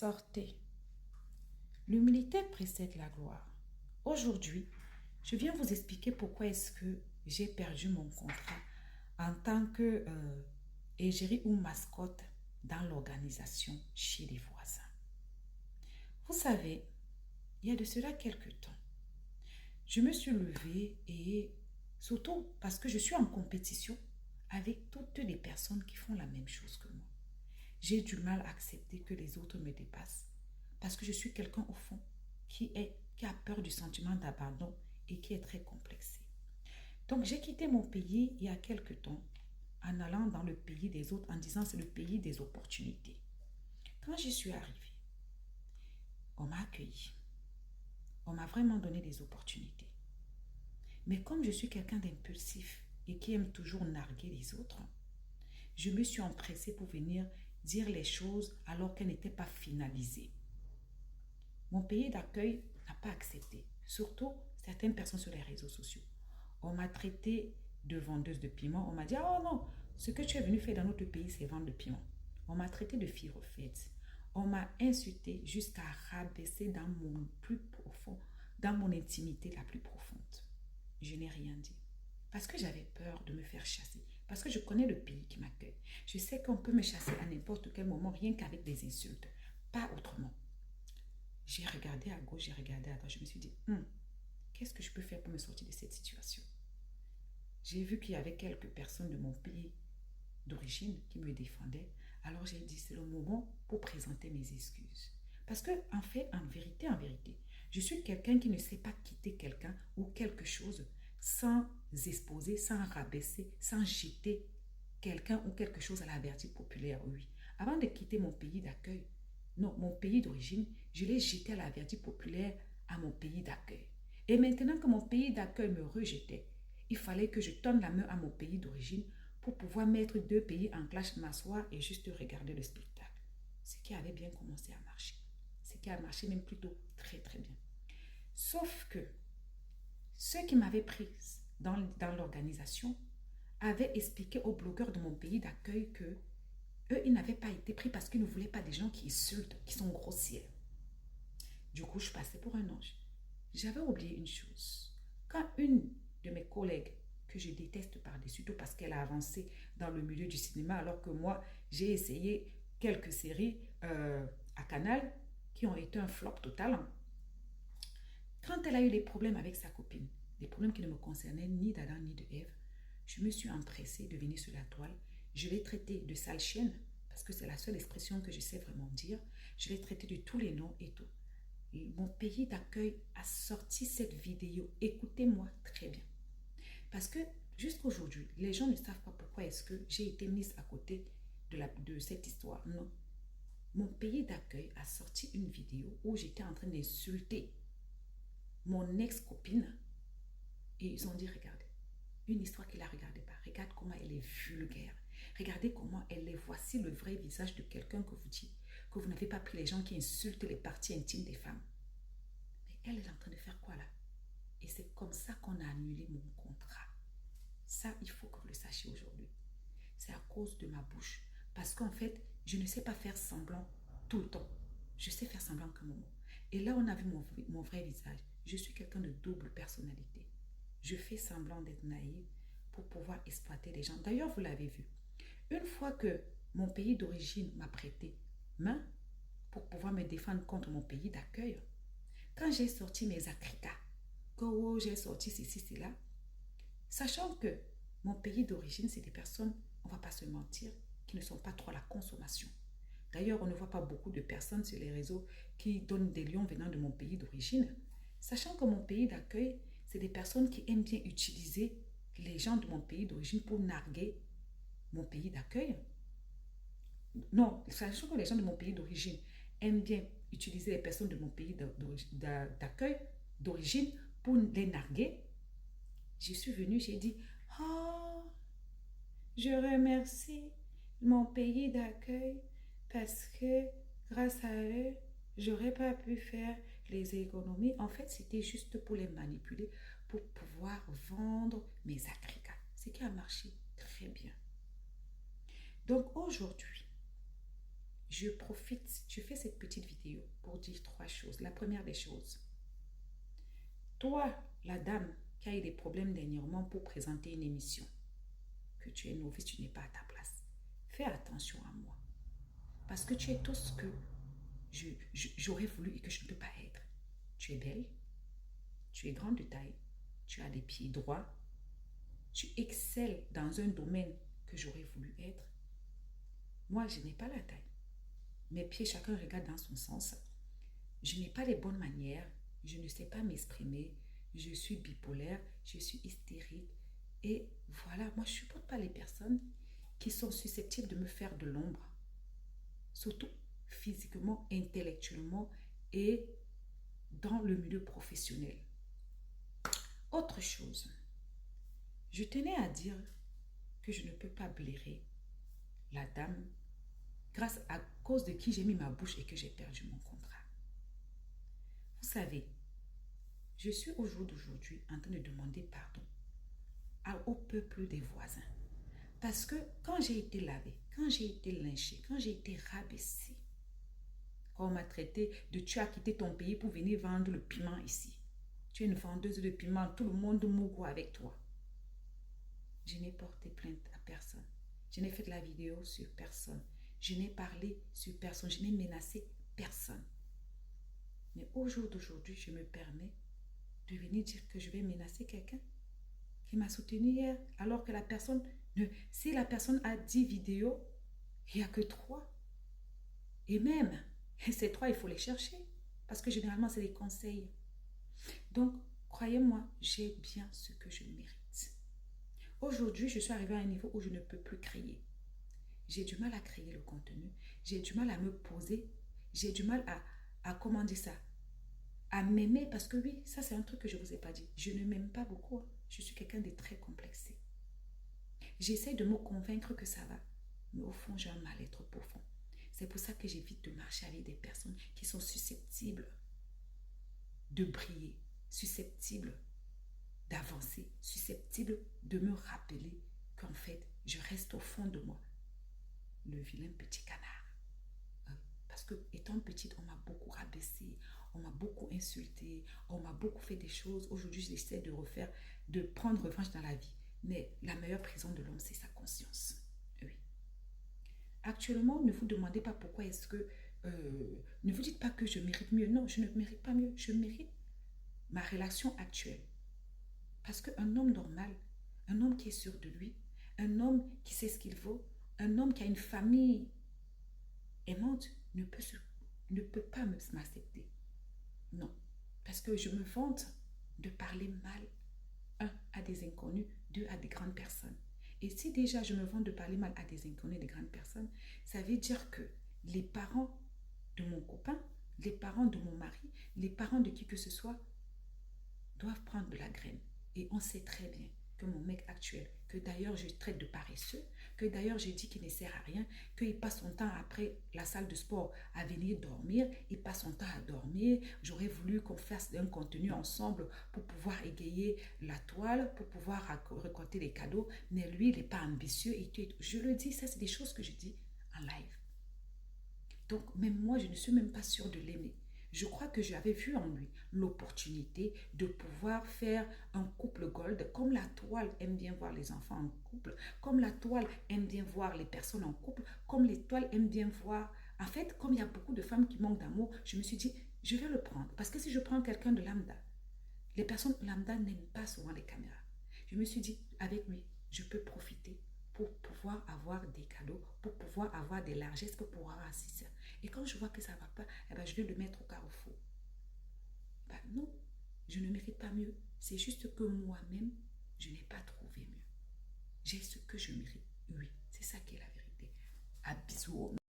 Sortez. L'humilité précède la gloire. Aujourd'hui, je viens vous expliquer pourquoi est-ce que j'ai perdu mon contrat en tant que égérie ou mascotte dans l'organisation chez les voisins. Vous savez, il y a de cela quelques temps, je me suis levée et surtout parce que je suis en compétition avec toutes les personnes qui font la même chose que moi. J'ai du mal à accepter que les autres me dépassent parce que je suis quelqu'un au fond qui a peur du sentiment d'abandon et qui est très complexé. Donc j'ai quitté mon pays il y a quelque temps en allant dans le pays des autres en disant c'est le pays des opportunités. Quand j'y suis arrivée, on m'a accueilli. On m'a vraiment donné des opportunités. Mais comme je suis quelqu'un d'impulsif et qui aime toujours narguer les autres, je me suis empressée pour venir dire les choses alors qu'elles n'étaient pas finalisées. Mon pays d'accueil n'a pas accepté, surtout certaines personnes sur les réseaux sociaux. On m'a traité de vendeuse de piment. On m'a dit, oh non, ce que tu es venu faire dans notre pays, c'est vendre le piment. On m'a traité de fille refaite. On m'a insulté jusqu'à rabaisser dans mon plus profond, dans mon intimité la plus profonde. Je n'ai rien dit. Parce que j'avais peur de me faire chasser. Parce que je connais le pays qui m'accueille. Je sais qu'on peut me chasser à n'importe quel moment, rien qu'avec des insultes. Pas autrement. J'ai regardé à gauche, j'ai regardé à droite. Je me suis dit, qu'est-ce que je peux faire pour me sortir de cette situation? J'ai vu qu'il y avait quelques personnes de mon pays d'origine qui me défendaient. Alors j'ai dit, c'est le moment pour présenter mes excuses. Parce que, en fait, en vérité, je suis quelqu'un qui ne sait pas quitter quelqu'un ou quelque chose sans exposer, sans rabaisser, sans jeter quelqu'un ou quelque chose à la vertu populaire, oui. Avant de quitter mon pays d'accueil, non, mon pays d'origine, je l'ai jeté à la vertu populaire à mon pays d'accueil. Et maintenant que mon pays d'accueil me rejetait, il fallait que je donne la main à mon pays d'origine pour pouvoir mettre deux pays en clash, m'asseoir et juste regarder le spectacle. Ce qui avait bien commencé à marcher. Ce qui a marché même plutôt très très bien. Sauf que ceux qui m'avaient prise dans l'organisation avaient expliqué aux blogueurs de mon pays d'accueil que eux, ils n'avaient pas été pris parce qu'ils ne voulaient pas des gens qui insultent, qui sont grossiers. Du coup, je passais pour un ange. J'avais oublié une chose. Quand une de mes collègues, que je déteste par-dessus tout parce qu'elle a avancé dans le milieu du cinéma, alors que moi, j'ai essayé quelques séries à Canal qui ont été un flop total. Quand elle a eu des problèmes avec sa copine, des problèmes qui ne me concernaient ni d'Adam ni de Ève, je me suis empressée de venir sur la toile. Je l'ai traitée de sale chienne, parce que c'est la seule expression que je sais vraiment dire. Je l'ai traitée de tous les noms et tout. Et mon pays d'accueil a sorti cette vidéo. Écoutez-moi très bien. Parce que jusqu'aujourd'hui, les gens ne savent pas pourquoi est-ce que j'ai été mise à côté de cette histoire. Non. Mon pays d'accueil a sorti une vidéo où j'étais en train d'insulter mon ex-copine. Et ils ont dit, regardez, une histoire qu'il ne la regardait pas. Regarde comment elle est vulgaire. Regardez comment elle est. Voici le vrai visage de quelqu'un que vous dites que vous n'avez pas pris les gens qui insultent les parties intimes des femmes. Mais elle est en train de faire quoi là? Et c'est comme ça qu'on a annulé mon contrat. Ça, il faut que vous le sachiez aujourd'hui. C'est à cause de ma bouche. Parce qu'en fait, je ne sais pas faire semblant tout le temps. Je sais faire semblant qu'un moment. Et là, on a vu mon vrai visage. Je suis quelqu'un de double personnalité. Je fais semblant d'être naïve pour pouvoir exploiter les gens. D'ailleurs, vous l'avez vu. Une fois que mon pays d'origine m'a prêté main pour pouvoir me défendre contre mon pays d'accueil, quand j'ai sorti mes acricas, que oh, j'ai sorti ceci, cela, sachant que mon pays d'origine, c'est des personnes, on ne va pas se mentir, qui ne sont pas trop à la consommation. D'ailleurs, on ne voit pas beaucoup de personnes sur les réseaux qui donnent des lions venant de mon pays d'origine. Sachant que mon pays d'accueil, c'est des personnes qui aiment bien utiliser les gens de mon pays d'origine pour narguer mon pays d'accueil. Non, sachant que les gens de mon pays d'origine aiment bien utiliser les personnes de mon pays d'accueil, d'origine, pour les narguer, je suis venue, j'ai dit, oh, je remercie mon pays d'accueil parce que grâce à eux, j'aurais pas pu faire les économies. En fait, c'était juste pour les manipuler, pour pouvoir vendre mes acricas. Ce qui a marché très bien. Donc aujourd'hui, je profite, je fais cette petite vidéo pour dire trois choses. La première des choses, toi, la dame qui a eu des problèmes dernièrement pour présenter une émission, que tu es novice, tu n'es pas à ta place, fais attention à moi. Parce que tu es tout ce que j'aurais voulu et que je ne peux pas être. Tu es belle, tu es grande de taille, tu as des pieds droits, tu excelles dans un domaine que j'aurais voulu être. Moi, je n'ai pas la taille. Mes pieds, chacun regarde dans son sens. Je n'ai pas les bonnes manières, je ne sais pas m'exprimer, je suis bipolaire, je suis hystérique. Et voilà, moi, je ne supporte pas les personnes qui sont susceptibles de me faire de l'ombre. Surtout physiquement, intellectuellement et dans le milieu professionnel. Autre chose, je tenais à dire que je ne peux pas blairer la dame grâce à cause de qui j'ai mis ma bouche et que j'ai perdu mon contrat. Vous savez, je suis au jour d'aujourd'hui en train de demander pardon au peuple des voisins. Parce que quand j'ai été lavée, quand j'ai été lynchée, quand j'ai été rabaissée, quand on m'a traité de tu as quitté ton pays pour venir vendre le piment ici. Tu es une vendeuse de piment, tout le monde mourra avec toi. Je n'ai porté plainte à personne. Je n'ai fait de la vidéo sur personne. Je n'ai parlé sur personne. Je n'ai menacé personne. Mais au jour d'aujourd'hui, je me permets de venir dire que je vais menacer quelqu'un qui m'a soutenu hier, alors que la personne, si la personne a 10 vidéos, il n'y a que 3. Et même, ces 3, il faut les chercher. Parce que généralement, c'est des conseils. Donc, croyez-moi, j'ai bien ce que je mérite. Aujourd'hui, je suis arrivée à un niveau où je ne peux plus crier. J'ai du mal à créer le contenu. J'ai du mal à me poser. J'ai du mal à comment dire ça, à m'aimer. Parce que oui, ça c'est un truc que je ne vous ai pas dit. Je ne m'aime pas beaucoup. Je suis quelqu'un de très complexé. J'essaie de me convaincre que ça va. Mais au fond, j'ai un mal-être profond. C'est pour ça que j'évite de marcher avec des personnes qui sont susceptibles de briller, susceptibles d'avancer, susceptibles de me rappeler qu'en fait, je reste au fond de moi le vilain petit canard. Parce que étant petite, on m'a beaucoup rabaissée, on m'a beaucoup insultée, on m'a beaucoup fait des choses. Aujourd'hui, j'essaie de prendre revanche dans la vie. Mais la meilleure prison de l'homme, c'est sa conscience. Oui. Actuellement, ne vous demandez pas pourquoi est-ce que... ne vous dites pas que je mérite mieux. Non, je ne mérite pas mieux. Je mérite ma relation actuelle. Parce qu'un homme normal, un homme qui est sûr de lui, un homme qui sait ce qu'il vaut, un homme qui a une famille aimante, ne peut pas m'accepter. Non. Parce que je me vante de parler mal, un, à des inconnus, deux, à des grandes personnes. Et si déjà je me vante de parler mal à des inconnus, des grandes personnes, ça veut dire que les parents de mon copain, les parents de mon mari, les parents de qui que ce soit, doivent prendre de la graine. Et on sait très bien que mon mec actuel, que d'ailleurs je traite de paresseux, que d'ailleurs j'ai dit qu'il ne sert à rien, qu'il passe son temps après la salle de sport à venir dormir, il passe son temps à dormir. J'aurais voulu qu'on fasse un contenu ensemble pour pouvoir égayer la toile, pour pouvoir récolter des cadeaux, mais lui, il n'est pas ambitieux. Et je le dis, ça c'est des choses que je dis en live. Donc même moi, je ne suis même pas sûre de l'aimer. Je crois que j'avais vu en lui l'opportunité de pouvoir faire un couple gold, comme la toile aime bien voir les enfants en couple, comme la toile aime bien voir les personnes en couple, comme les toiles aiment bien voir... En fait, comme il y a beaucoup de femmes qui manquent d'amour, je me suis dit, je vais le prendre. Parce que si je prends quelqu'un de lambda, les personnes lambda n'aiment pas souvent les caméras. Je me suis dit, avec lui, je peux profiter pour pouvoir avoir des cadeaux, pour pouvoir avoir des largesses, pour pouvoir assister. Et quand je vois que ça ne va pas, eh ben, je vais le mettre au carrefour. Ben non, je ne mérite pas mieux. C'est juste que moi-même, je n'ai pas trouvé mieux. J'ai ce que je mérite. Oui, c'est ça qui est la vérité. À bisous.